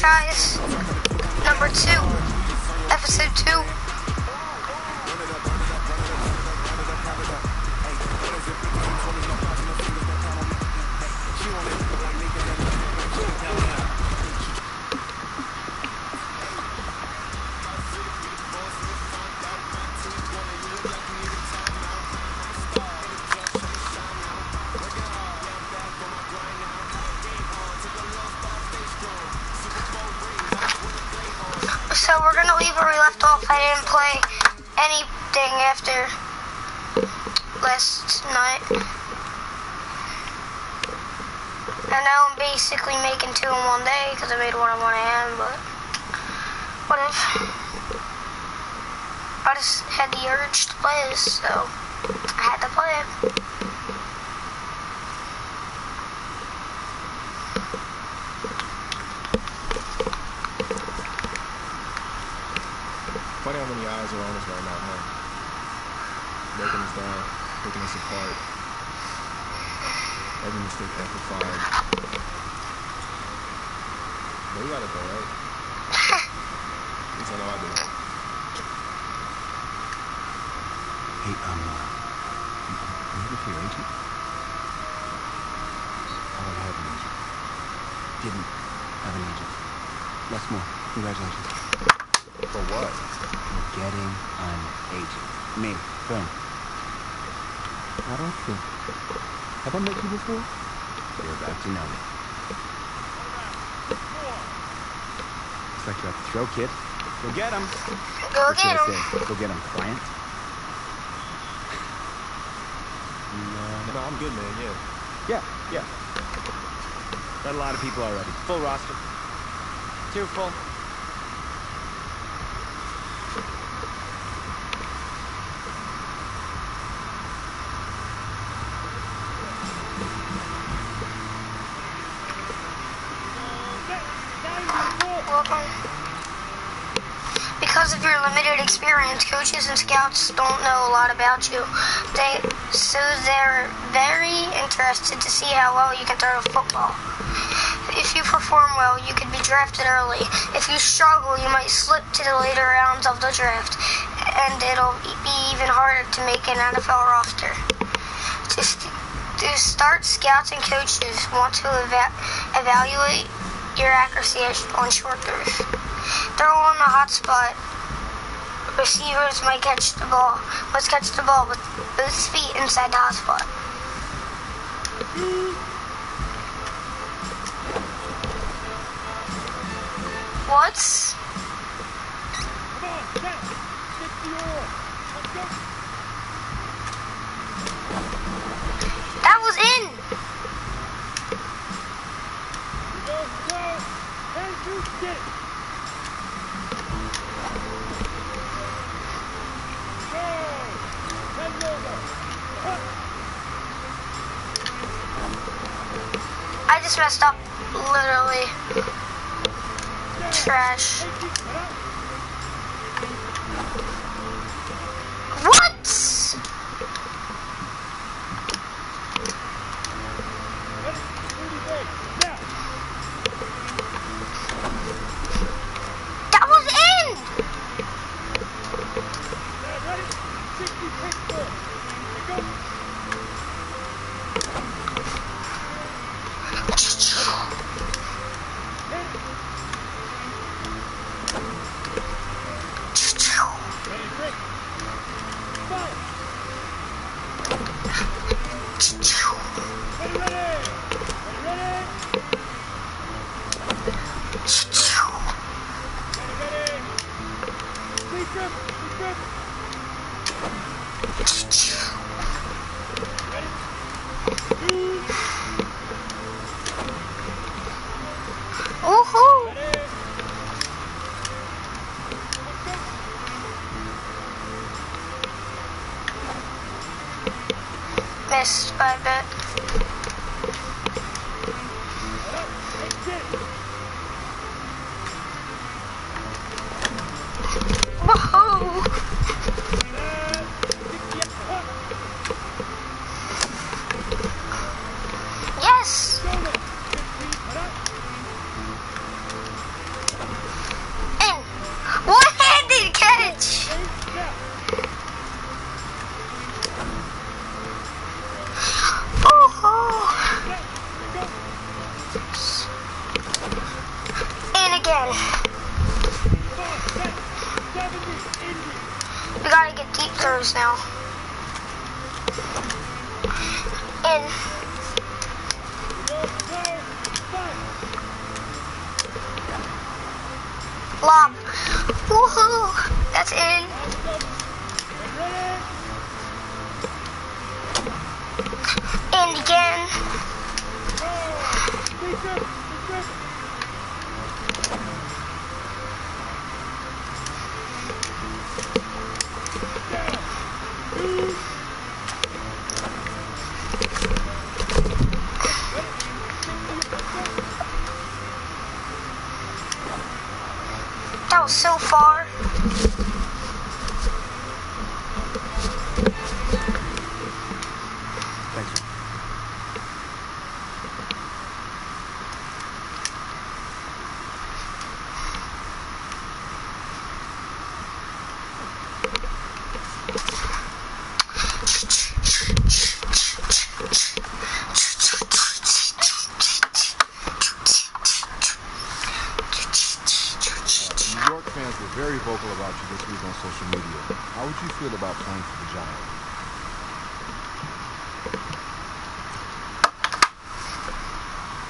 franchise number 2, episode 2. So we're gonna leave where we left off. I didn't play anything after last night. And now I'm basically making 2 in one day because I made 1 at 1 a.m. But what if I just had the urge to play this, so I had to play it. Funny how many eyes are on us right now, huh? Breaking us down, picking us apart. Every mistake amplified. But we got it though, right? At least I know I do. Hey, you looking for your agent? I don't have an agent. Didn't have an agent. Lots more. Congratulations. For what? You're getting an agent. Me. Boom. I don't think. Have I met you before? You're about to know me. Looks like you're at the throw, kid. Go get him. Go get him. Go get him, client. No, I'm good, man, Yeah. Got a lot of people already. Full roster. 2 full. Because of your limited experience, coaches and scouts don't know a lot about you. So they're very interested to see how well you can throw the football. If you perform well, you could be drafted early. If you struggle, you might slip to the later rounds of the draft, and it'll be even harder to make an NFL roster. To start, scouts and coaches want to evaluate your accuracy on short throws. Throw on the hot spot. Receivers must catch the ball with both feet inside the hot spot. What? That was in. I just messed up, literally. Trash. What? That was in! Woohoo! Missed by a bit. Woohoo! Yes! again. We gotta get deep throws now. In. Lob. Woohoo! That's in. In again. That was so far. Thanks. New York fans were very vocal about you this week on social media. How would you feel about playing for the Giants?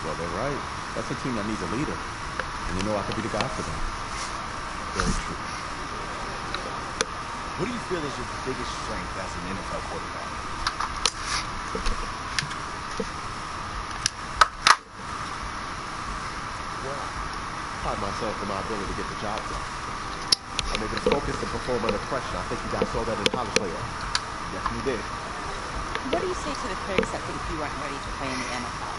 Well, they're right. That's a team that needs a leader. And you know I could be the guy for them. Very true. What do you feel is your biggest strength as an NFL quarterback? Well, I pride myself in my ability to get the job done. I'm able to focus and perform under pressure. I think you guys saw that in college playoffs. Yes, we did. What do you say to the critics that think you weren't ready to play in the NFL?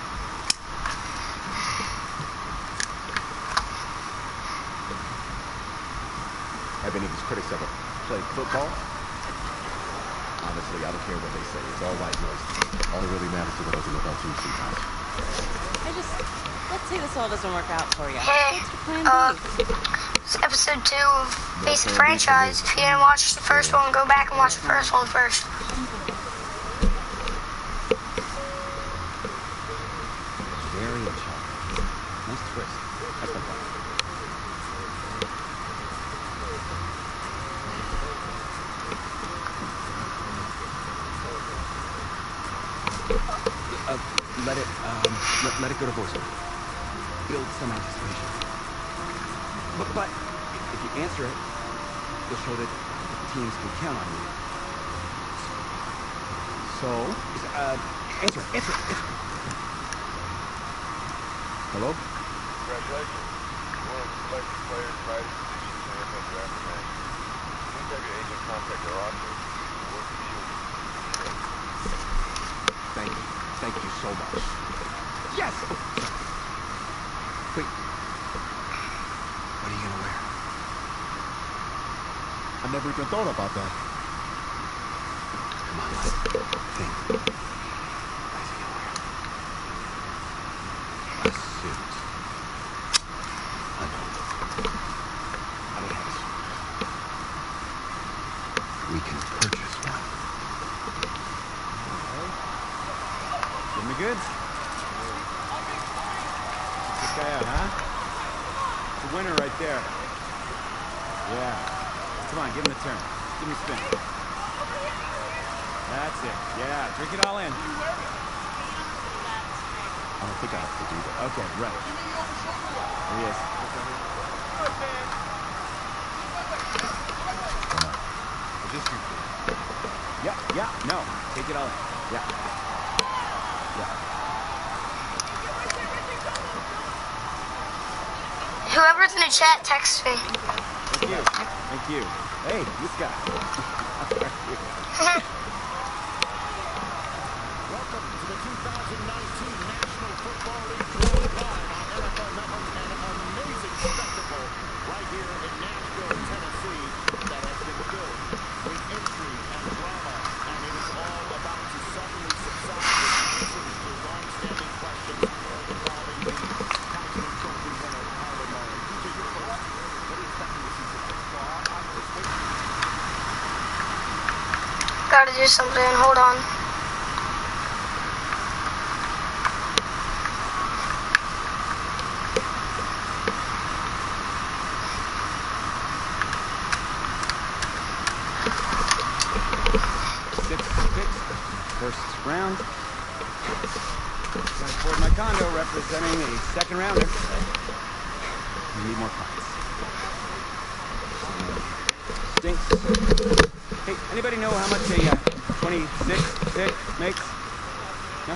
Have any of these critics ever played football? Honestly, I don't care what they say. It's all white noise. All that really matters to what doesn't look on TV sometimes. Let's say this all doesn't work out for you. Hey, What's your plan B? it's episode 2 of Basic Franchise. If you didn't watch the first one, go back and watch the first one first. Very in charge. Nice twist. That's my problem. Let it go to voiceover. Build some anticipation. But if you answer it, you'll show that the teams can count on you. So, answer it. Hello? Congratulations. You're one of the selected players invited to the NFL draft tonight. Please have your agent contact our office to work with you. Thank you. Thank you so much. Yes! Wait. What are you gonna wear? I never even thought about that. Come on, let's think. What is he gonna wear? A suit. I know. I don't have a suit. We can purchase one. Give me goods. Check this guy out, huh? It's a winner right there. Yeah. Come on, give him a turn. Give him a spin. That's it. Yeah, drink it all in. I don't think I have to do that. Okay, right. There he is. Come on. Is this you? Yeah, no. Take it all in. Yeah. Whoever's in the chat, text me. Thank you. Thank you. Hey, this guy. Welcome to the 2019 National Football League worldwide on NFL Network. An amazing spectacle right here in Nashville, Tennessee that has been filled with intrigue and drama. And it is all about to suddenly subside with answers to long-standing questions involving the Heisman Trophy winner, Kyler Murray. DJ, you're first. What are you expecting this season? Gotta do something. Hold on. round. Guys aboard my condo representing a second rounder. We need more points. Stinks. Hey, anybody know how much a 26 pick makes? No?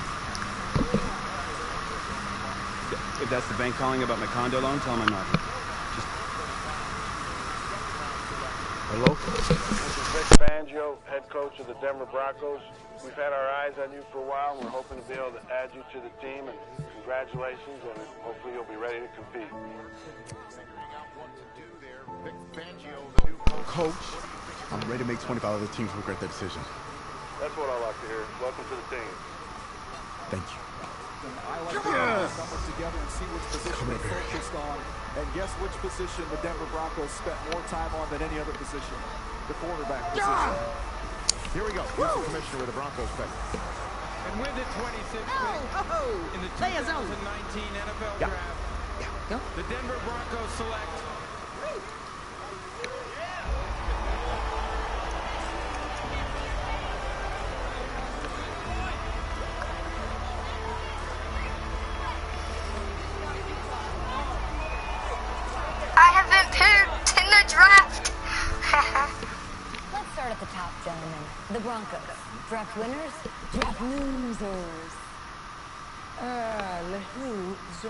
If that's the bank calling about my condo loan, tell them I'm not. Just... Hello? This is Vic Fangio, head coach of the Denver Broncos. We've had our eyes on you for a while, and we're hoping to be able to add you to the team. And congratulations, and hopefully you'll be ready to compete. Coach, I'm ready to make 25 other teams regret their decision. That's what I like to hear. Welcome to the team. Thank you. I like to put numbers together and see which position they focused on. And guess which position the Denver Broncos spent more time on than any other position? The quarterback position. Here we go. Here's the commissioner of the Broncos pick. And with the 26th pick in the 2019 NFL Draft, the Denver Broncos select I have been picked in the draft. Let's start at the top, gentlemen. The Broncos. Draft winners, draft losers. Losers.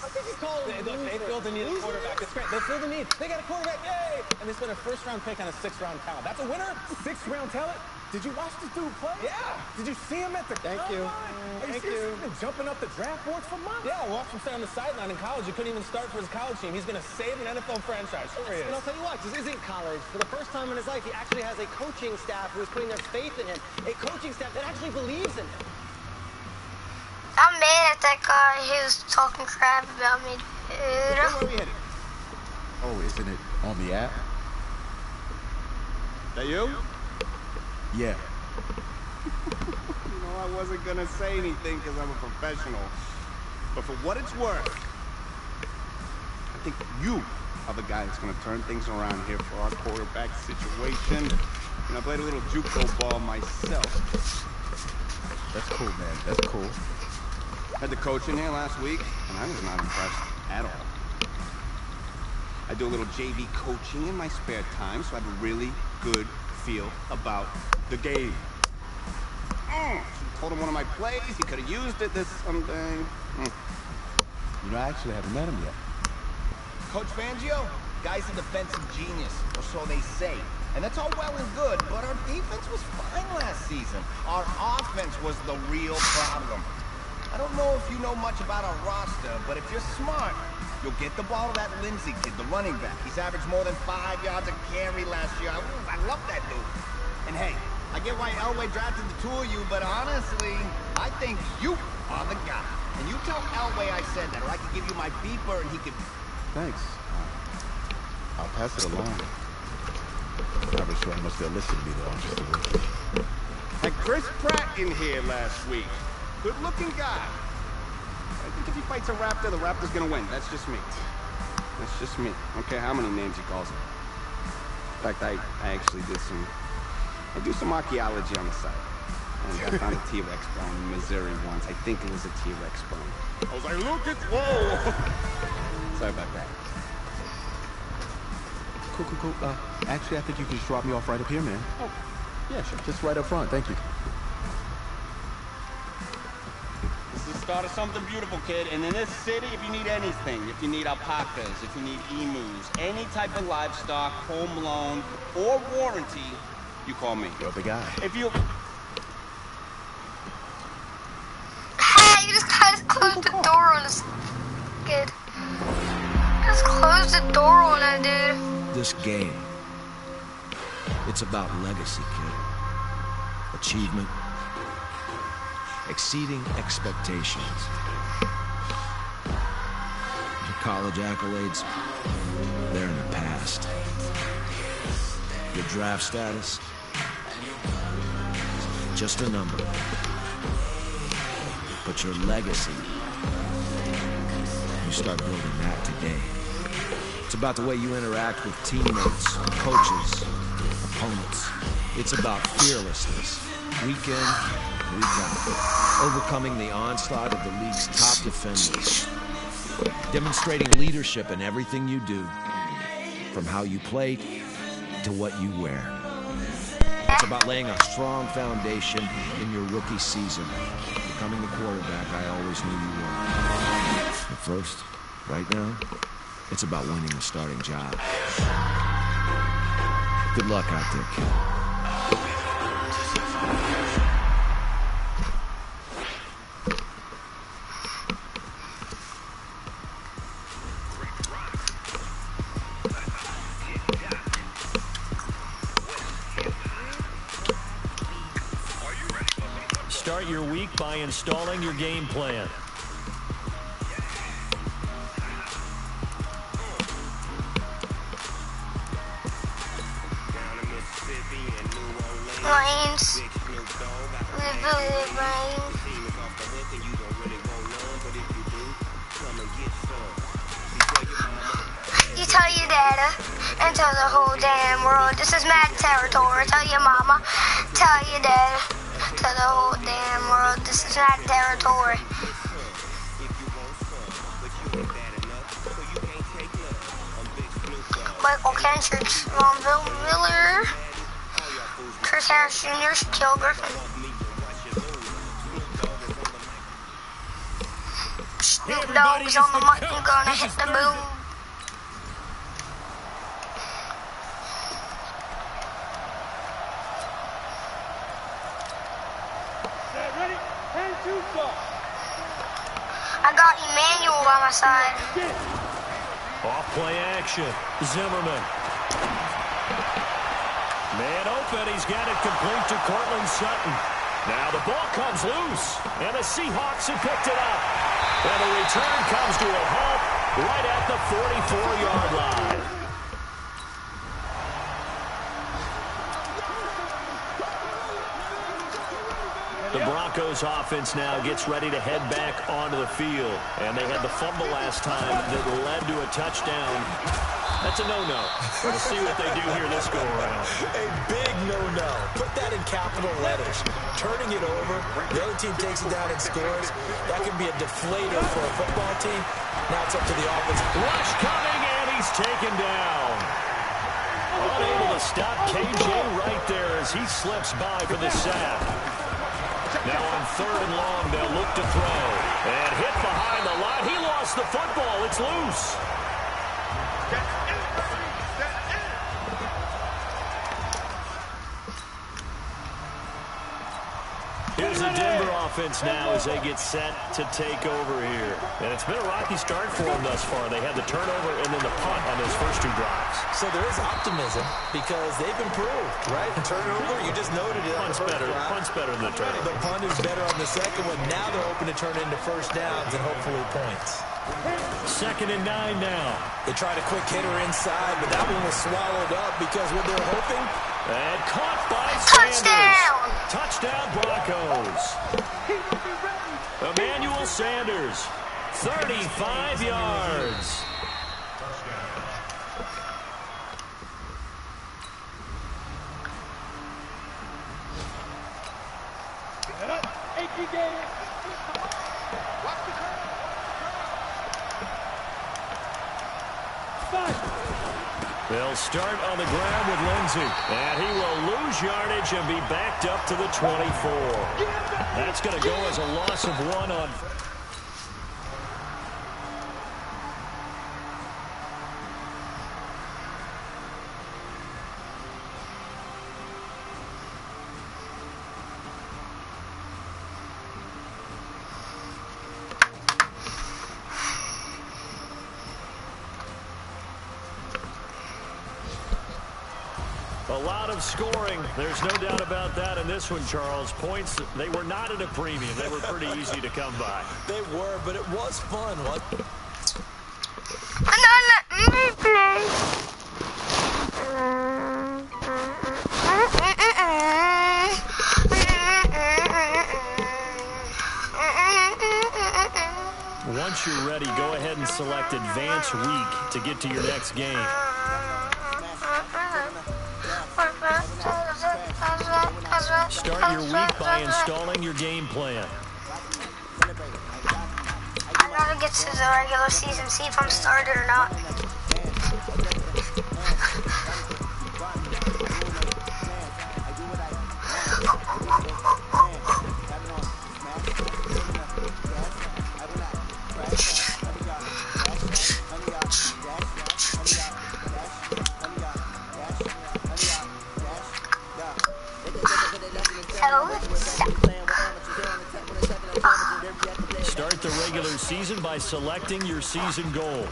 They feel the need of a quarterback. It's great. They feel the need. They got a quarterback. Yay! And they spent a first-round pick on a sixth-round talent. That's a winner. Sixth-round talent? Did you watch this dude play? Yeah. Did you see him at the Thank you. Thank you. He's been jumping up the draft boards for months. Yeah, I watched him stay on the sideline in college. He couldn't even start for his college team. He's going to save an NFL franchise. Sure he is. And I'll tell you what, this isn't college. For the first time in his life, he actually has a coaching staff who is putting their faith in him. A coaching staff that actually believes in him. I'm mad at that guy who's talking crap about me, dude. Where are we headed? Oh, isn't it on the app? That you? Yeah. You know, I wasn't gonna say anything because I'm a professional. But for what it's worth, I think you are the guy that's gonna turn things around here for our quarterback situation. And I played a little JUCO ball myself. That's cool, man. That's cool. Had the coach in here last week, and I was not impressed at all. I do a little JV coaching in my spare time, so I have a really good feel about the game. Told him one of my plays, he could have used it this someday. You know, I actually haven't met him yet. Coach Fangio, guy's a defensive genius, or so they say. And that's all well and good, but our defense was fine last season. Our offense was the real problem. I don't know if you know much about our roster, but if you're smart, you'll get the ball to that Lindsey kid, the running back. He's averaged more than 5 yards a carry last year. I love that dude. And hey, I get why Elway drafted the two of you, but honestly, I think you are the guy. And you tell Elway I said that, or I could give you my beeper and he could... Thanks. I'll pass it along. Not really sure how much they'll listen to me, though. I'm just a rookie. Had Chris Pratt in here last week. Good-looking guy. I think if he fights a raptor, the raptor's gonna win. That's just me. That's just me. I don't care how many names he calls him. In fact, I actually I do some archaeology on the side. And I found a T-Rex bone in Missouri once. I think it was a T-Rex bone. I was like, look at, whoa! Sorry about that. Cool. Actually, I think you can just drop me off right up here, man. Oh, yeah, sure. Just right up front. Thank you. This is the start of something beautiful, kid. And in this city, if you need anything, if you need alpacas, if you need emus, any type of livestock, home loan, or warranty, you call me. You're the guy. If you... Hey, you just closed the door on this kid. Just close the door on that dude. This game, it's about legacy, kid. Achievement, exceeding expectations. Your college accolades, they're in the past. Your draft status, just a number. But your legacy, you start building that today. It's about the way you interact with teammates, coaches, opponents. It's about fearlessness. week in, week out, overcoming the onslaught of the league's top defenders, demonstrating leadership in everything you do, from how you play to what you wear. It's about laying a strong foundation in your rookie season, becoming the quarterback I always knew you were. But first, right now, it's about winning the starting job. Good luck out there, kid. Start your week by installing your game plan. Brains. You tell your dada and tell the whole damn world this is Madden territory. Tell your mama, tell your dada, tell the whole damn world this is Madden territory. Michael Kendricks, Von Miller, Chris Harris Jr., Shaquille Griffin. Snoop Dogg's on the mic and gonna hit the boom. Ready? And shoot ball. I got Emmanuel by my side. Off play action. Zimmerman. Man open. He's got it complete to Cortland Sutton. Now the ball comes loose. And the Seahawks have picked it up. And the return comes to a halt right at the 44-yard line. The Broncos offense now gets ready to head back onto the field. And they had the fumble last time that led to a touchdown. That's a no-no. We'll see what they do here this go-around. A big no-no. Put that in capital letters. Turning it over, the other team takes it down and scores. That can be a deflator for a football team. Now it's up to the offense. Rush coming, and he's taken down. Unable to stop KJ right there as he slips by for the sack. Now on 3rd and long, they'll look to throw. And hit behind the line. He lost the football. It's loose. Here's the Denver offense now as they get set to take over here. And it's been a rocky start for them thus far. They had the turnover and then the punt on those first 2 drives. So there is optimism because they've improved, right? Turnover, you just noted it. Punt's better than the turnover. The punt is better on the second one. Now they're hoping to turn into first downs and hopefully points. 2nd and 9 now. They tried a quick hitter inside, but that one was swallowed up because what they're hoping. And caught by Touchdown! Touchdown Broncos. Emmanuel Sanders, 35 yards. They'll start on the ground with Lindsey. And he will lose yardage and be backed up to the 24. That's going to go as a loss of 1 on... A lot of scoring. There's no doubt about that in this one, Charles. Points, they were not at a premium. They were pretty easy to come by. They were, but it was fun. What? Let me play. Once you're ready, go ahead and select Advance Week to get to your next game. Start your week by installing your game plan. I gotta get to the regular season, see if I'm started or not. Start the regular season by selecting your season goal.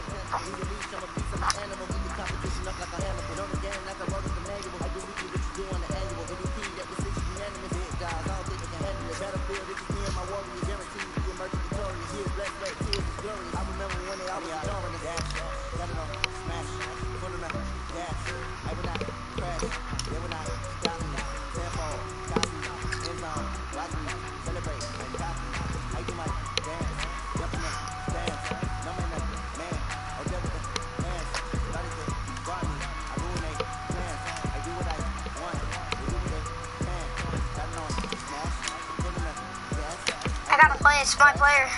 I gotta play, it's my player.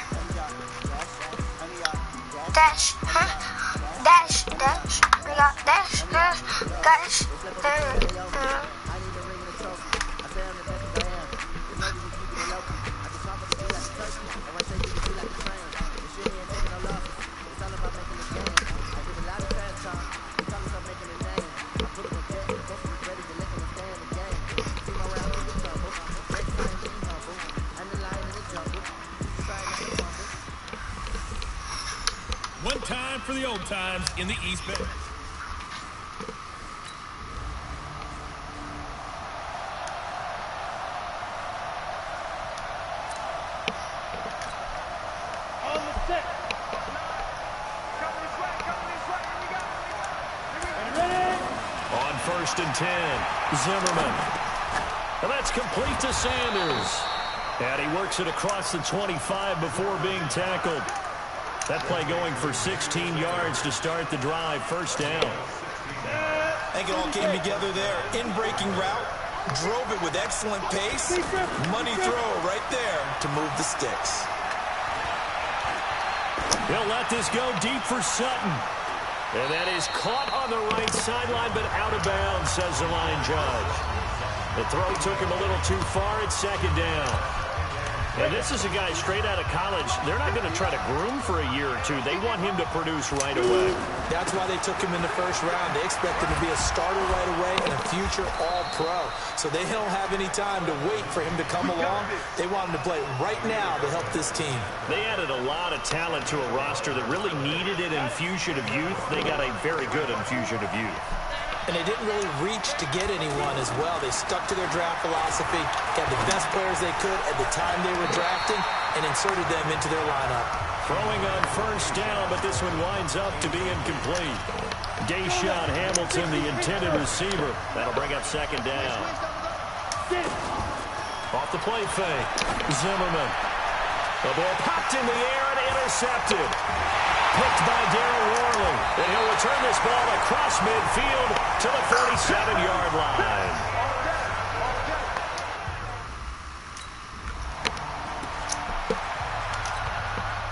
Dash, huh? Dash, dash. We got dash, dash, dash. One time for the old times in the East Bay. On the set. On 1st and 10, Zimmerman. And that's complete to Sanders. And he works it across the 25 before being tackled. That play going for 16 yards to start the drive. First down. I think it all came together there. In-breaking route. Drove it with excellent pace. Money throw right there to move the sticks. He'll let this go deep for Sutton. And that is caught on the right sideline, but out of bounds, says the line judge. The throw took him a little too far. It's second down. And this is a guy straight out of college. They're not going to try to groom for a year or two. They want him to produce right away. That's why they took him in the first round. They expect him to be a starter right away and a future all-pro. So they don't have any time to wait for him to come along. They want him to play right now to help this team. They added a lot of talent to a roster that really needed an infusion of youth. They got a very good infusion of youth. And they didn't really reach to get anyone as well. They stuck to their draft philosophy, got the best players they could at the time they were drafting, and inserted them into their lineup. Throwing on first down, but this one winds up to be incomplete. Deshaun Hamilton, the intended receiver. That'll bring up second down. Off the play fake. Zimmerman. The ball popped in the air and intercepted. Picked by Darryl Worley. And he'll return this ball across midfield to the 47-yard line.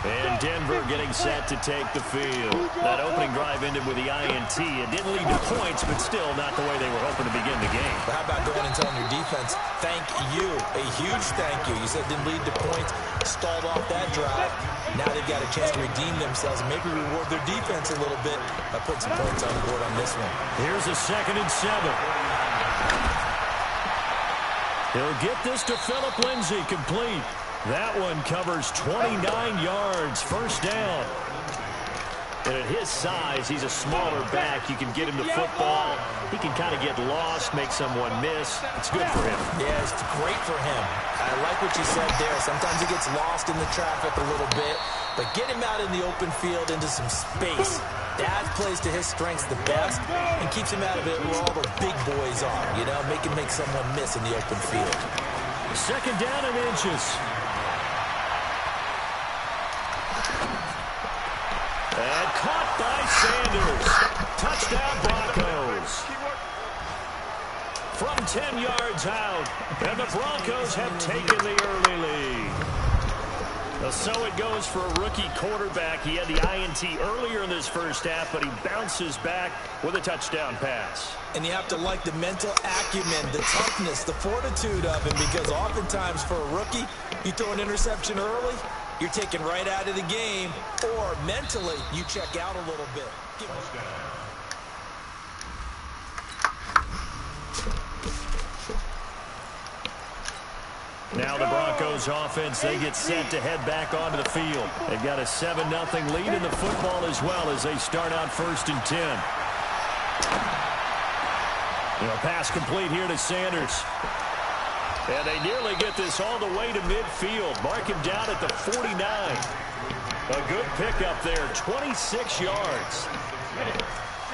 And Denver getting set to take the field. That opening drive ended with the INT. It didn't lead to points, but still not the way they were hoping to begin the game. But how about going and telling your defense, thank you, a huge thank you. You said it didn't lead to points, stalled off that drive. Now they've got a chance to redeem themselves and maybe reward their defense a little bit by putting some points on the board on this one. Here's a 2nd and 7. He'll get this to Phillip Lindsay, complete. That one covers 29 yards, first down. And at his size, he's a smaller back. You can get him the football. He can kind of get lost, make someone miss. It's good for him. Yeah, it's great for him. I like what you said there. Sometimes he gets lost in the traffic a little bit, but get him out in the open field into some space. That plays to his strengths the best and keeps him out of it where all the big boys are, you know, make someone miss in the open field. Second down and inches. And caught by Sanders. Touchdown Broncos. From 10 yards out, and the Broncos have taken the early lead. So it goes for a rookie quarterback. He had the INT earlier in this first half, but he bounces back with a touchdown pass. And you have to like the mental acumen, the toughness, the fortitude of him, because oftentimes for a rookie, you throw an interception early, you're taken right out of the game, or mentally, you check out a little bit. Now the Broncos offense, they get set to head back onto the field. They've got a 7-0 lead in the football as well as they start out 1st and 10. Pass complete here to Sanders. And they nearly get this all the way to midfield. Mark him down at the 49. A good pickup there, 26 yards.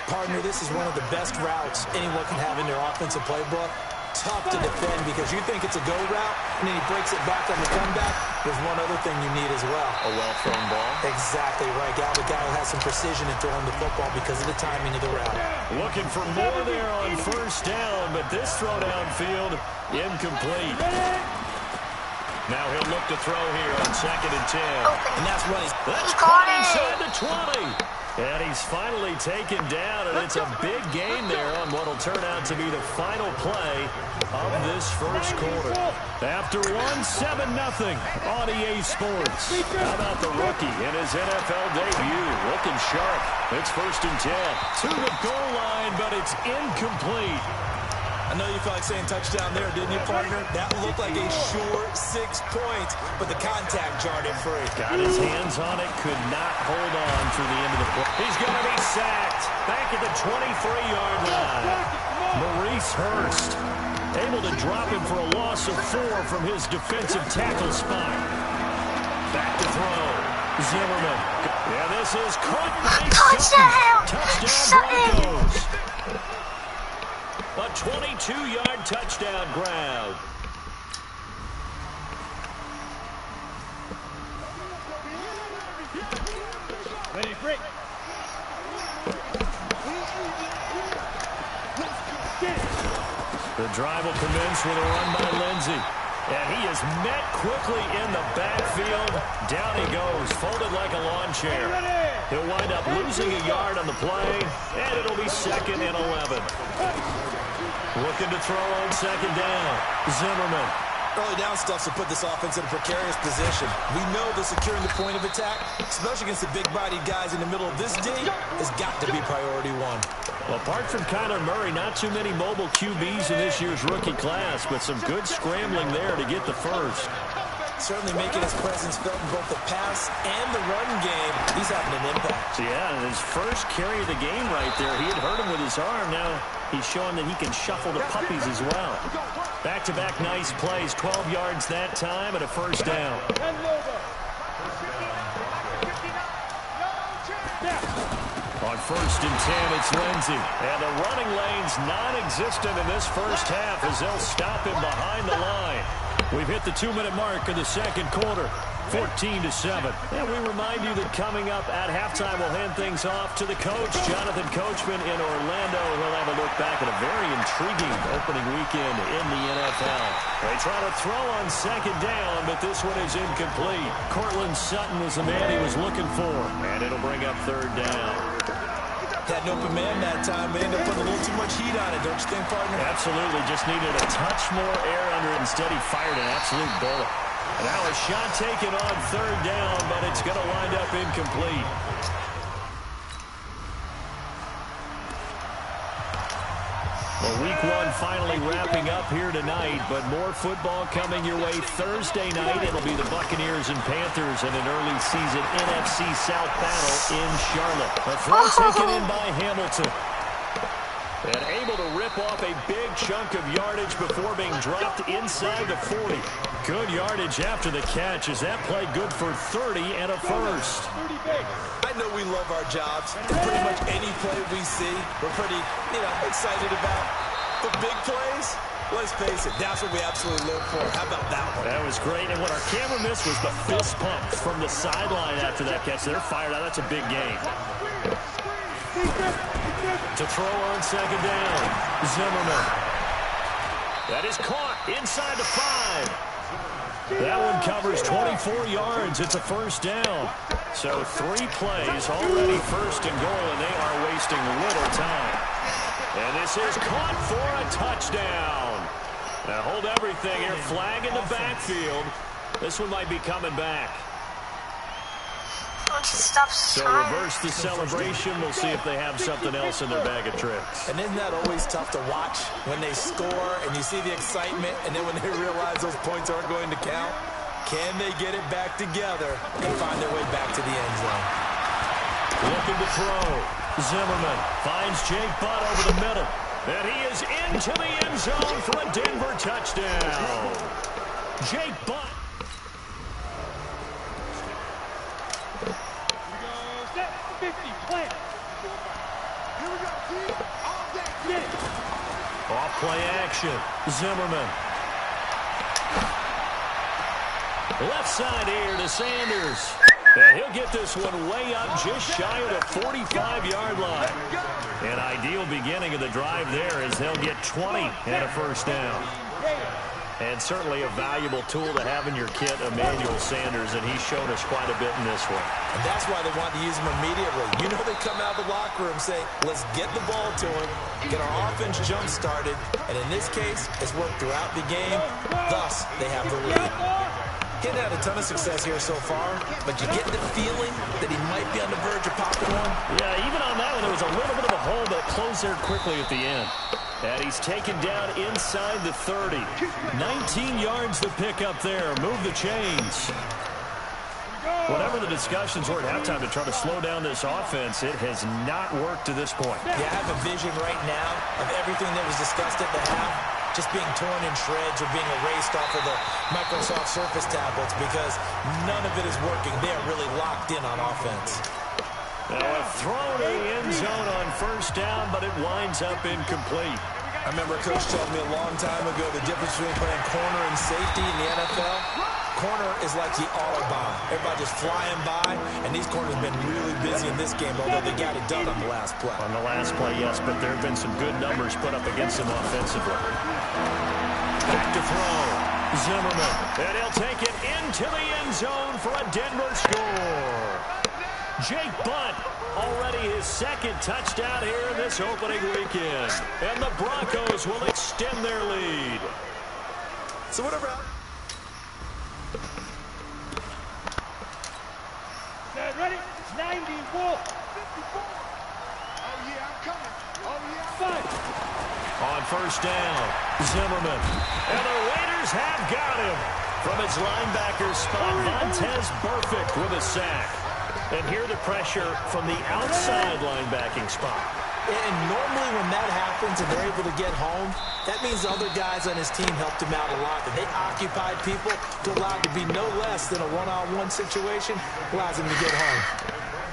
Partner, this is one of the best routes anyone can have in their offensive playbook. Tough to defend because you think it's a go route, and then he breaks it back on the comeback. There's one other thing you need as well. A well-thrown ball. Exactly right. The guy who has some precision in throwing the football because of the timing of the route. Looking for more there on 1st down, but this throw downfield, incomplete. Now he'll look to throw here on 2nd and 10. And that's when That's caught inside the 20. And he's finally taken down, and it's a big gain there on what will turn out to be the final play of this first quarter. After 7-0 on EA Sports. How about the rookie in his NFL debut? Looking sharp. It's 1st and 10. To the goal line, but it's incomplete. I know you felt like saying touchdown there, didn't you, partner? That looked like a short 6 points, but the contact jarred it free. Got his hands on it, could not hold on through the end of the play. He's going to be sacked back at the 23-yard line. Maurice Hurst able to drop him for a loss of 4 from his defensive tackle spot. Back to throw. Zimmerman. Yeah, this is caught by Sutton. Touchdown Broncos. A 22-yard touchdown grab. Ready, break. The drive will commence with a run by Lindsey. And he is met quickly in the backfield. Down he goes, folded like a lawn chair. He'll wind up losing a yard on the play, and it'll be 2nd and 11. Looking to throw on 2nd down. Zimmerman. Early down stuff to put this offense in a precarious position. We know that securing the point of attack, especially against the big-bodied guys in the middle of this D, has got to be priority 1. Well, apart from Kyler Murray, not too many mobile QBs in this year's rookie class, but some good scrambling there to get the first. Certainly making his presence felt in both the pass and the run game. He's having an impact. Yeah, his first carry of the game right there. He had hurt him with his arm. Now he's showing that he can shuffle the puppies as well. Back-to-back nice plays. 12 yards that time and a 1st down. On 1st and 10, it's Lindsey. And the running lane's non-existent in this first half as they'll stop him behind the line. We've hit the 2-minute mark in the second quarter, 14-7. And we remind you that coming up at halftime, we'll hand things off to the coach, Jonathan Coachman in Orlando. He'll have a look back at a very intriguing opening weekend in the NFL. They try to throw on 2nd down, but this one is incomplete. Cortland Sutton was the man he was looking for, and it'll bring up 3rd down. Had an open man that time. They ended up putting a little too much heat on it, don't you think, partner? Absolutely. Just needed a touch more air under it. Instead, he fired an absolute bullet. And now a shot taken on 3rd down, but it's going to wind up incomplete. Well, week 1 finally wrapping up here tonight, but more football coming your way Thursday night. It'll be the Buccaneers and Panthers in an early season NFC South battle in Charlotte. A throw taken in by Hamilton. And able to rip off a big chunk of yardage before being dropped inside the 40. Good yardage after the catch. Is that play good for 30 and a 1st? I know we love our jobs. Pretty much any play we see, we're pretty, excited about. But big plays, let's face it, that's what we absolutely live for. How about that one? That was great. And what our camera missed was the fist pump from the sideline after that catch. They're fired out. That's a big game. To throw on 2nd down, Zimmerman. That is caught inside the 5. That one covers 24 yards. It's a first down. So 3 plays, already first and goal, and they are wasting little time. And this is caught for a touchdown. Now hold everything here. Flag in the backfield. This one might be coming back. So reverse the celebration. We'll see if they have something else in their bag of tricks. And isn't that always tough to watch when they score and you see the excitement, and then when they realize those points aren't going to count? Can they get it back together and find their way back to the end zone? Looking to throw. Zimmerman finds Jake Butt over the middle. And he is into the end zone for a Denver touchdown. Jake Butt. Off play action. Zimmerman. Left side here to Sanders. And he'll get this one way up just shy of the 45-yard line. An ideal beginning of the drive there as they'll get 20 and a first down. And certainly a valuable tool to have in your kit, Emmanuel Sanders, and he's shown us quite a bit in this one. And that's why they want to use him immediately. You know they come out of the locker room saying, let's get the ball to him, get our offense jump-started, and in this case, it's worked throughout the game. Thus, they have the lead. He's had a ton of success here so far, but you get the feeling that he might be on the verge of popping one. Yeah, even on that one, there was a little bit of a hole, but it closed there quickly at the end. And he's taken down inside the 30. 19 yards to pick up there. Move the chains. Whatever the discussions were at halftime to try to slow down this offense, it has not worked to this point. Yeah, I have a vision right now of everything that was discussed at the half just being torn in shreds or being erased off of the Microsoft Surface tablets because none of it is working. They are really locked in on offense. Now a throw to the end zone on first down, but it winds up incomplete. I remember a coach told me a long time ago the difference between playing corner and safety in the NFL. Corner is like the Autobahn. Everybody just flying by, and these corners have been really busy in this game, although they got it done on the last play. On the last play, yes, but there have been some good numbers put up against them offensively. Back to throw. Zimmerman, and he'll take it into the end zone for a Denver score. Jake Butt, already his second touchdown here in this opening weekend. And the Broncos will extend their lead. So whatever. Ready? 90, Wolf. 54. Oh, yeah, I'm coming. Oh, yeah. 5. On first down, Zimmerman. And the Raiders have got him. From his linebacker spot, Vontaze Burfict with a sack. And here the pressure from the outside linebacking spot. And normally when that happens and they're able to get home, that means the other guys on his team helped him out a lot. And they occupied people to allow it to be no less than a one-on-one situation, allows him to get home.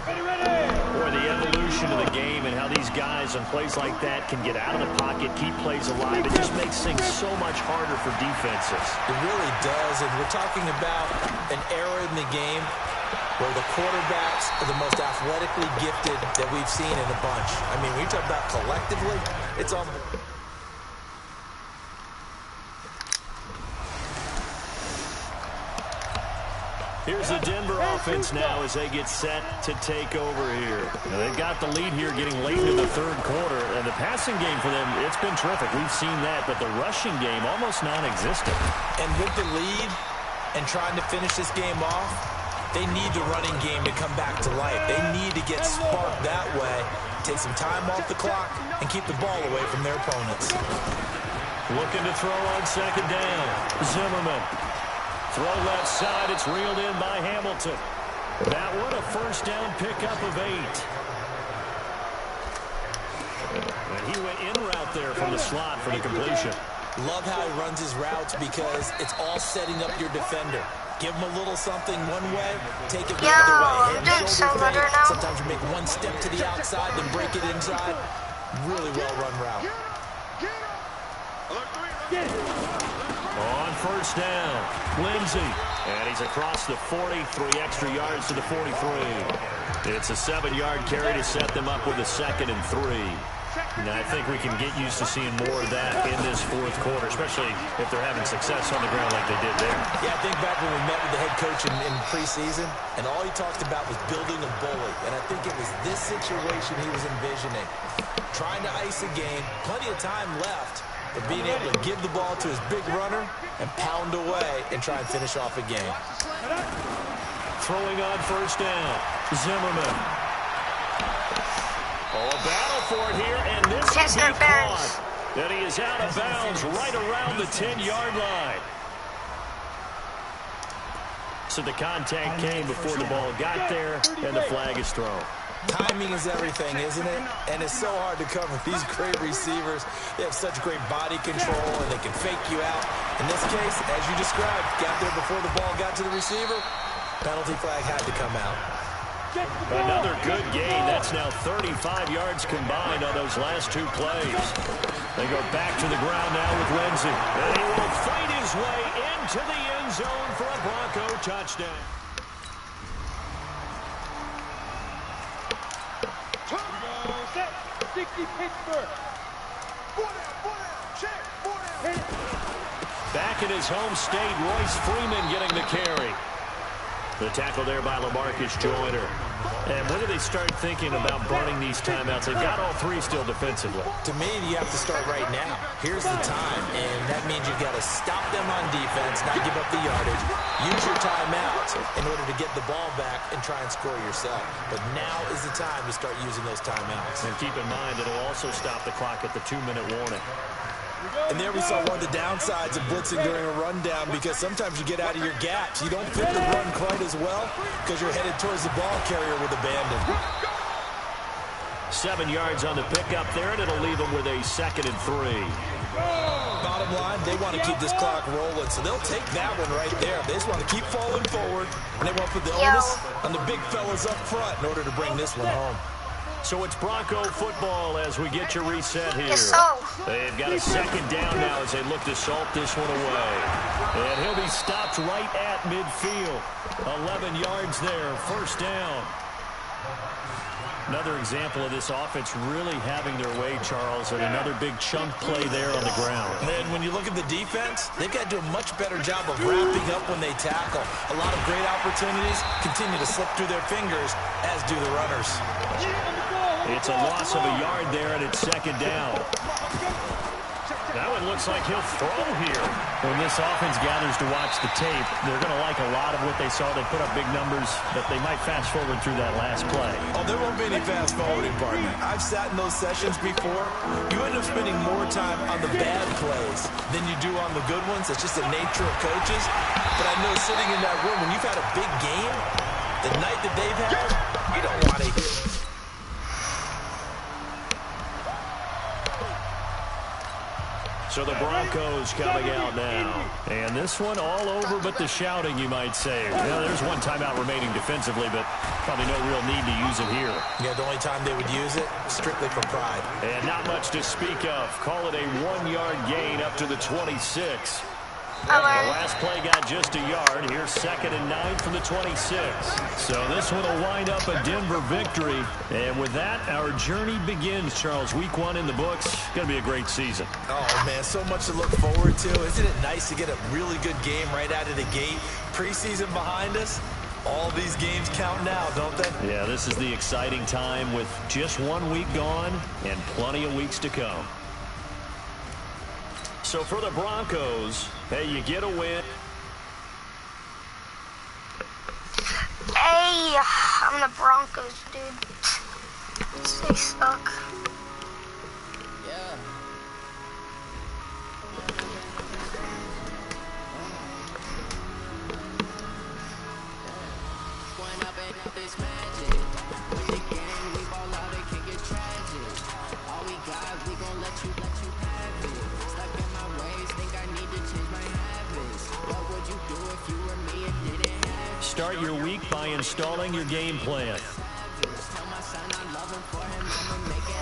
Boy, the evolution of the game and how these guys on plays like that can get out of the pocket, keep plays alive, it just makes things so much harder for defenses. It really does, and we're talking about an era in the game where the quarterbacks are the most athletically gifted that we've seen in a bunch. I mean, when you talk about collectively, it's almost... Here's the Denver offense now as they get set to take over here. Now they've got the lead here getting late into the third quarter, and the passing game for them, it's been terrific. We've seen that, but the rushing game almost non-existent. And with the lead and trying to finish this game off, they need the running game to come back to life. They need to get sparked that way, take some time off the clock, and keep the ball away from their opponents. Looking to throw on second down. Zimmerman. Throw left side. It's reeled in by Hamilton. That one a first down pickup of 8. And he went in route there from the slot for the completion. Love how he runs his routes because it's all setting up your defender. Give him a little something one way, take it the other way. Head and shoulder fade. Sometimes you make one step to the outside, then break it inside. Really well-run route. On first down, Lindsey. And he's across the 40, 3 extra yards to the 43. It's a 7-yard carry to set them up with a 2nd and 3. And I think we can get used to seeing more of that in this fourth quarter, especially if they're having success on the ground like they did there. Yeah, I think back when we met with the head coach in preseason, and all he talked about was building a bully. And I think it was this situation he was envisioning. Trying to ice a game, plenty of time left, but being able to give the ball to his big runner and pound away and try and finish off a game. Throwing on first down, Zimmerman. Oh, a battle for it here, and this is caught. And he is out of bounds right around the 10-yard line. So the contact came before the ball got there, and the flag is thrown. Timing is everything, isn't it? And it's so hard to cover these great receivers. They have such great body control, and they can fake you out. In this case, as you described, got there before the ball got to the receiver. Penalty flag had to come out. Another good gain. That's now 35 yards combined on those last two plays. They go back to the ground now with Lindsey. And he will fight his way into the end zone for a Bronco touchdown. Back in his home state, Royce Freeman getting the carry. The tackle there by LaMarcus Joyner. And when do they start thinking about burning these timeouts? They've got all three still defensively. To me, you have to start right now. Here's the time, and that means you've got to stop them on defense, not give up the yardage. Use your timeouts in order to get the ball back and try and score yourself. But now is the time to start using those timeouts. And keep in mind, it'll also stop the clock at the 2-minute warning. And there we saw one of the downsides of blitzing during a rundown, because sometimes you get out of your gaps. You don't fit the run quite as well because you're headed towards the ball carrier with abandon. 7 yards on the pickup there, and it'll leave them with a 2nd and 3. Bottom line, they want to keep this clock rolling, so they'll take that one right there. They just want to keep falling forward, and they want to put the onus on the big fellas up front in order to bring this one home. So it's Bronco football as we get your reset here. They've got a 2nd down now as they look to salt this one away. And he'll be stopped right at midfield. 11 yards there, 1st down. Another example of this offense really having their way, Charles, and another big chunk play there on the ground. And when you look at the defense, they've got to do a much better job of wrapping up when they tackle. A lot of great opportunities continue to slip through their fingers, as do the runners. It's a loss of a yard there, and it's 2nd down. That one looks like he'll throw here. When this offense gathers to watch the tape, they're going to like a lot of what they saw. They put up big numbers, but they might fast forward through that last play. Oh, there won't be any fast forwarding, partner. I've sat in those sessions before. You end up spending more time on the bad plays than you do on the good ones. It's just the nature of coaches. But I know sitting in that room, when you've had a big game, the night that they've had, you don't want to hear. So the Broncos coming out now. And this one all over but the shouting, you might say. Well, there's one timeout remaining defensively, but probably no real need to use it here. Yeah, the only time they would use it, strictly for pride. And not much to speak of. Call it a 1-yard gain up to the 26. The last play got just a yard. Here's 2nd and 9 from the 26. So this one will wind up a Denver victory. And with that, our journey begins, Charles. Week 1 in the books. Going to be a great season. Oh, man, so much to look forward to. Isn't it nice to get a really good game right out of the gate? Preseason behind us. All these games count now, don't they? Yeah, this is the exciting time with just 1 week gone and plenty of weeks to come. So for the Broncos, hey, you get a win. Hey, I'm the Broncos, dude. They suck. Start your week by installing your game plan.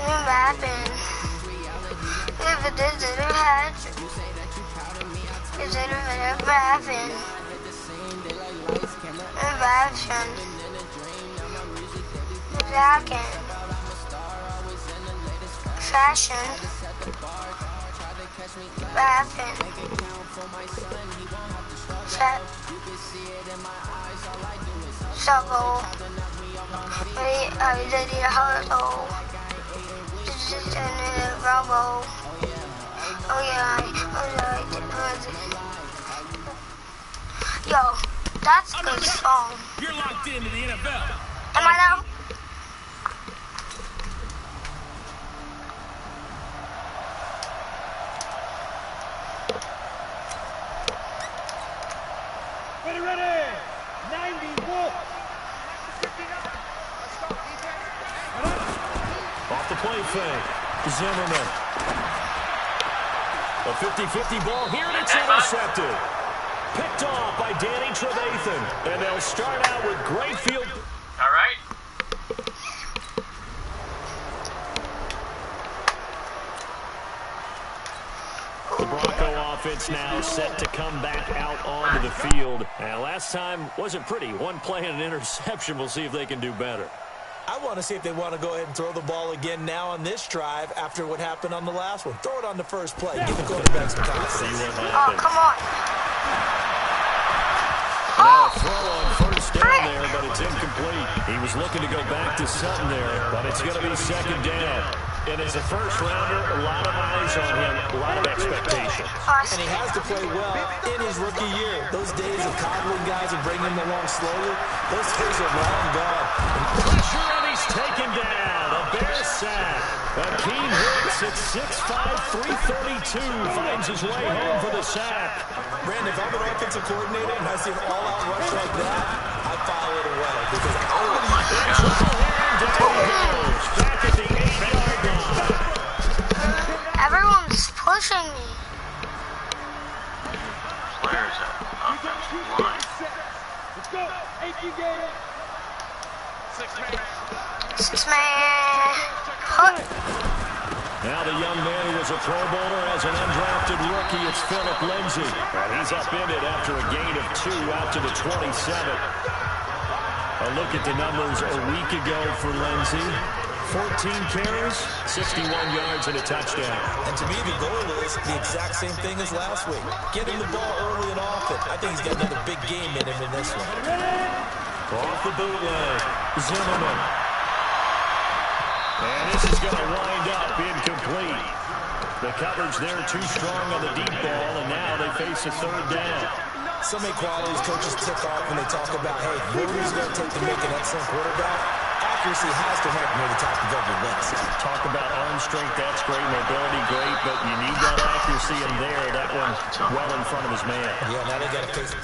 Madden. If it didn't happen, it didn't happen. fashion. Laughing. Shovel. I did a hurdle. Just a rumble. Oh yeah, yo, that's a good song. You're locked into the NFL. Am I now? Ready. 90 Wolf. Off the play fake. Zimmerman. A 50-50 ball here, and it's intercepted. Picked off by Danny Trevathan. And they'll start out with great field. All right. The Bronco offense now set to come back out onto the field. And last time wasn't pretty. One play and an interception. We'll see if they can do better. I want to see if they want to go ahead and throw the ball again now on this drive after what happened on the last one. Throw it on the first play. Give the quarterback some confidence. See what happens. Oh, come on. Now a throw on first down there, but it's incomplete. He was looking to go back to Sutton there, but it's going to be second down. And as a first-rounder, a lot of eyes on him, a lot of expectations. And he has to play well in his rookie year. Those days of coddling guys and bringing them along slowly, those days are long gone. Pressure, and he's taken down. A Bears sack. Akeem Hicks at 6'5", 332 finds his way home for the sack. Brandon, if I'm an offensive coordinator and I see an all-out rush like that, I file it away because I'm going to use trouble here, and down he goes. Back at the 8-yard line. Everyone's pushing me. Players at offensive line. Let's go. 18 game. 6-man. Hut. Now the young man who was a Pro Bowler as an undrafted rookie, it's Philip Lindsay. And he's upended after a gain of 2 out to the 27. A look at the numbers a week ago for Lindsay. 14 carries, 61 yards, and a touchdown. And to me, the goal is the exact same thing as last week. Get him the ball early and often. I think he's got another big game in him in this one. Off the bootleg, Zimmerman. And this is going to wind up incomplete. The coverage there too strong on the deep ball, and now they face a third down. So many qualities coaches tick off when they talk about, hey, what is it going to take to make an excellent quarterback? Accuracy has to rank near the top of every list. Talk about arm strength, that's great. Mobility, great, but you need that accuracy in there. That one well in front of his man. Yeah, now they got to face it.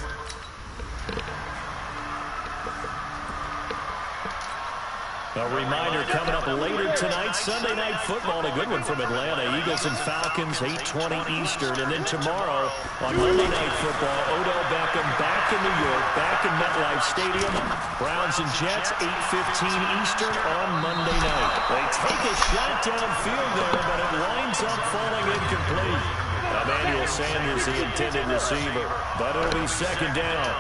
A reminder coming up later tonight, Sunday Night Football, a good one from Atlanta. Eagles and Falcons, 8:20 Eastern. And then tomorrow on Monday Night Football, Odell Beckham back in New York, back in MetLife Stadium. Browns and Jets, 8:15 Eastern on Monday night. They take a shot downfield there, but it winds up falling incomplete. Emmanuel Sanders, the intended receiver, but it'll be second down.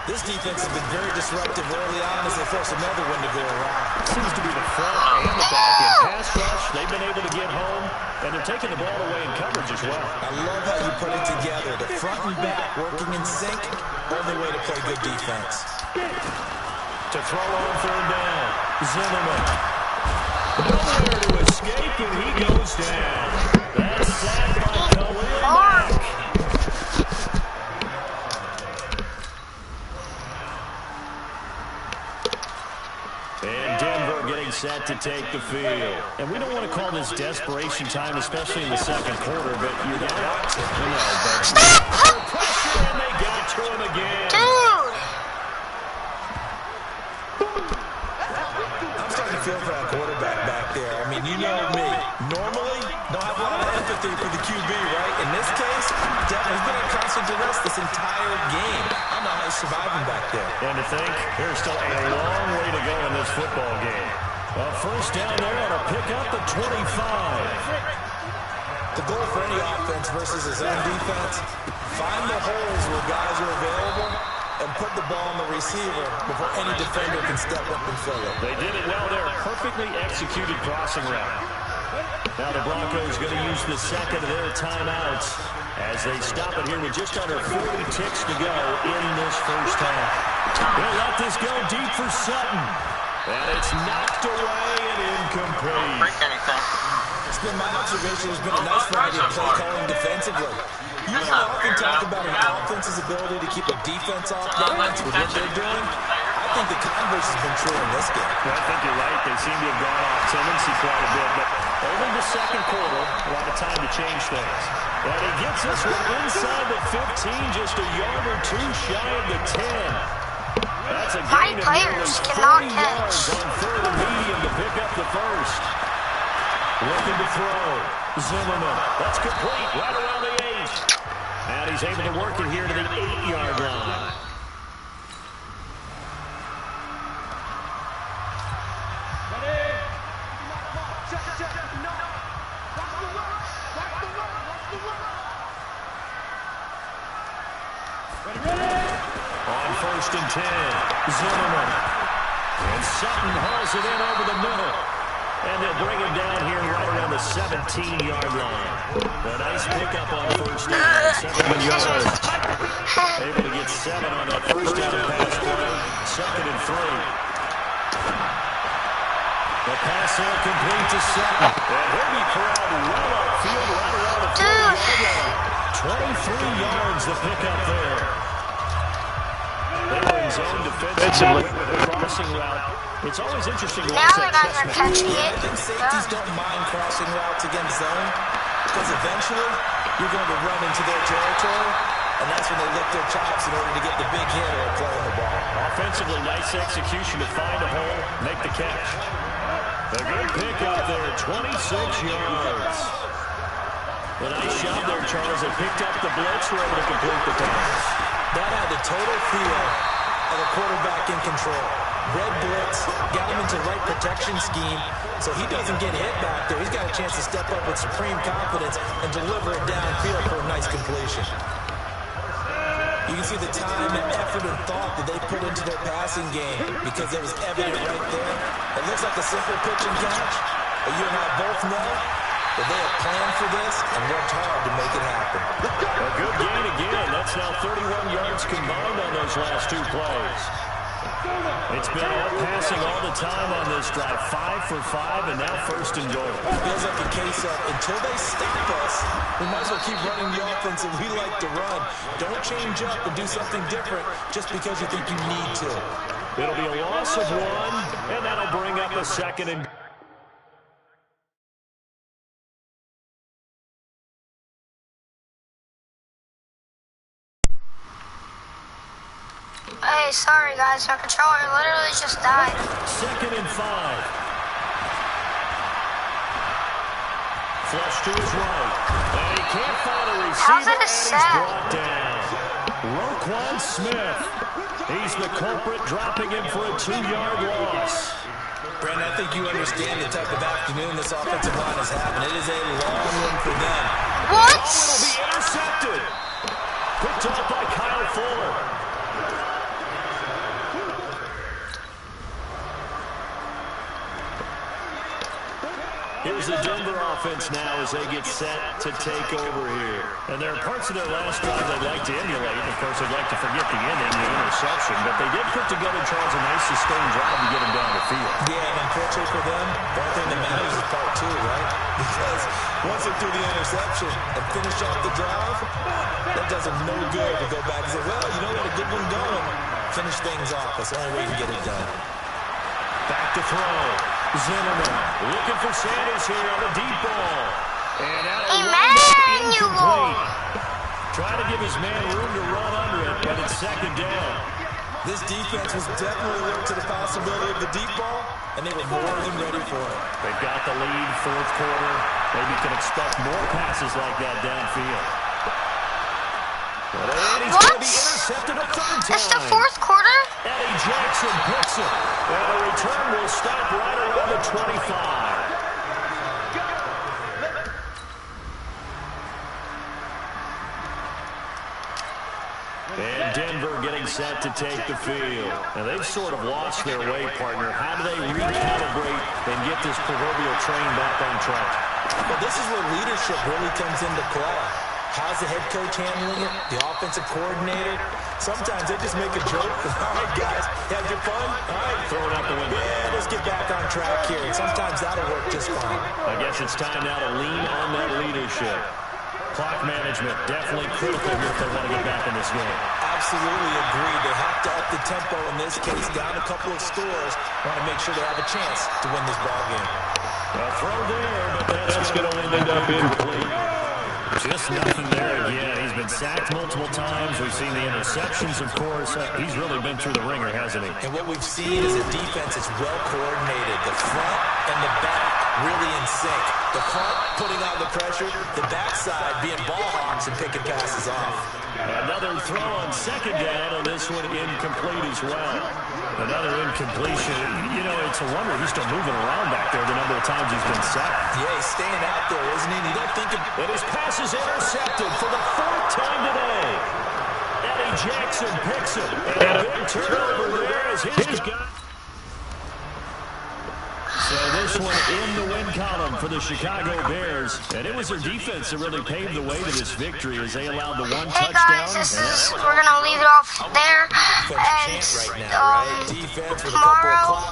This defense has been very disruptive early on as they force another one to go around. Seems to be the front and the back in pass rush. They've been able to get home, and they're taking the ball away in coverage as well. I love how you put it together. The front and back working in sync, only way to play good defense. To throw on third down, Zimmerman. Nowhere to escape, and he goes down. That's sacked by Khalil Mack. And Denver getting set to take the field. And we don't want to call this desperation time, especially in the second quarter, but you got to. Pressure, and they got to him again. Dude! I'm starting to feel for that quarterback back there. I mean, you know me. Normally, don't have a lot of empathy for the QB, right? In this case, he's been in constant duress this entire game. I don't know how he's surviving back there. And to think, there's still a long way to go in this football game. First down there on a pickup at 25. The goal for any offense versus his own defense, find the holes where guys are available and put the ball on the receiver before any defender can step up and fill it. They did it well there. Perfectly executed crossing route. Now the Broncos going to use the second of their timeouts as they stop it here with just under 40 ticks to go in this first half. They'll let this go deep for Sutton. And it's knocked away and incomplete. Don't break anything. It's been my observation. There's been a nice variety of play calling defensively. You and I often talk about an offense's ability to keep a defense off balance with what they're doing. I think the converse has been true in this game. Well, I think you're right. They seem to have gone off tendency quite a bit, but only the second quarter, a lot of time to change things. And he gets this one inside the 15, just a yard or two shy of the 10. That's a My gain of players nearly cannot 40 catch. yards on third and medium to pick up the first. Looking to throw. Zimmerman. That's complete right around the 8. And he's able to work it here to the 8-yard line. On first and 10, Zimmerman. And Sutton hauls it in over the middle. And they'll bring him down here right around the 17-yard line. A nice pickup on first down. 7 yards. Able to get 7 on that first down pass play. Second and 3. The pass all complete to Sutton. And he'll be corralled well upfield right around the 40-yard line. 23 yards the pickup there. They were in zone defensively with a crossing route. It's always interesting to watch Now the that guys are chess catching match. it. I think safeties don't mind crossing routes against zone because eventually you're going to run into their territory, and that's when they lick their chops in order to get the big hit or play on the ball. Offensively, nice execution to find a hole, make the catch. A good pickup there, 26 yards. A nice shot there, Charles. They picked up the blitz, were able to complete the pass. That had the total feel of a quarterback in control. Red blitz, got him into the right protection scheme, so he doesn't get hit back there. He's got a chance to step up with supreme confidence and deliver it downfield for a nice completion. You can see the time and effort and thought that they put into their passing game because it was evident right there. It looks like a simple pitch and catch, but you and I both know that they have planned for this and worked hard to make it happen. A good gain again. That's now 31 yards combined on those last two plays. It's been all passing all the time on this drive. 5 for 5, and now first and goal. Feels like a case of until they stop us, we might as well keep running the offense that we like to run. Don't change up and do something different just because you think you need to. It'll be a loss of 1, and that'll bring up a second and goal. Hey, sorry guys, our controller literally just died. Second and 5. Flush to his right. And he can't find a receiver. How's it a and he's set? brought down. Roquan Smith. He's the culprit, dropping him for a 2-yard loss. Brandon, I think you understand the type of afternoon this offensive line is having. It is a long one for them. What? Oh, it'll be intercepted. Picked off by Kyle Fuller. Here's the Denver offense now as they get set to take over here. And there are parts of their last drive they'd like to emulate. Of course, they'd like to forget the inning, the interception. But they did put together, Charles, a nice sustained drive to get them down the field. Yeah, and unfortunately for them, the only thing that matters is part 2, right? Because once they do the interception and finish off the drive, that does them no good to go back and say, well, you know, we had a good one going. Finish things off. That's the only way you can get it done. Back to throw. Zimmerman looking for Sanders here on the deep ball. And out of Emmanuel! Trying to give his man room to run under it, but it's second down. This defense was definitely alert to the possibility of the deep ball, and they were more than ready for it. They've got the lead, fourth quarter. Maybe can expect more passes like that downfield. And he's going to be intercepted a third time. It's the fourth quarter? Eddie Jackson picks it. And the return will stop right around the 25. And And Denver getting set to take the field. And they've sort of lost their way, partner. How do they recalibrate and get this proverbial train back on track? Well, this is where leadership really comes into play. How's the head coach handling it? The offensive coordinator? Sometimes they just make a joke. All right, guys, have your fun? All right, throw it out the window. Yeah, let's get back on track here. And sometimes that'll work just fine. I guess it's time now to lean on that leadership. Clock management, definitely critical here if they want to get back in this game. Absolutely agree. They have to up the tempo in this case, down a couple of scores. Want to make sure they have a chance to win this ball game. A throw there, but that's going to end up incomplete. Just nothing there again. He's been sacked multiple times. We've seen the interceptions, of course. He's really been through the ringer, hasn't he? And what we've seen is a defense that's well coordinated. The front and the back really in sync. The front putting on the pressure, the backside being ball hawks and picking passes off. Another throw on second down, and this one incomplete as well. Another incompletion. You know, it's a wonder he's still moving around back there the number of times he's been sacked. Yeah, he's staying out there, isn't he? And you don't think of... And his pass is intercepted for the 4th time today. Eddie Jackson picks it. And a big turnover there as his guy. So this one in the win column for the Chicago Bears. And it was their defense that really paved the way to this victory as they allowed the one touchdown. Hey guys, we're going to leave it off there. And tomorrow,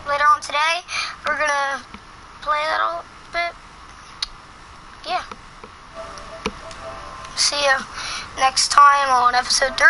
later on today, we're going to play a little bit. Yeah. See you next time on episode 3.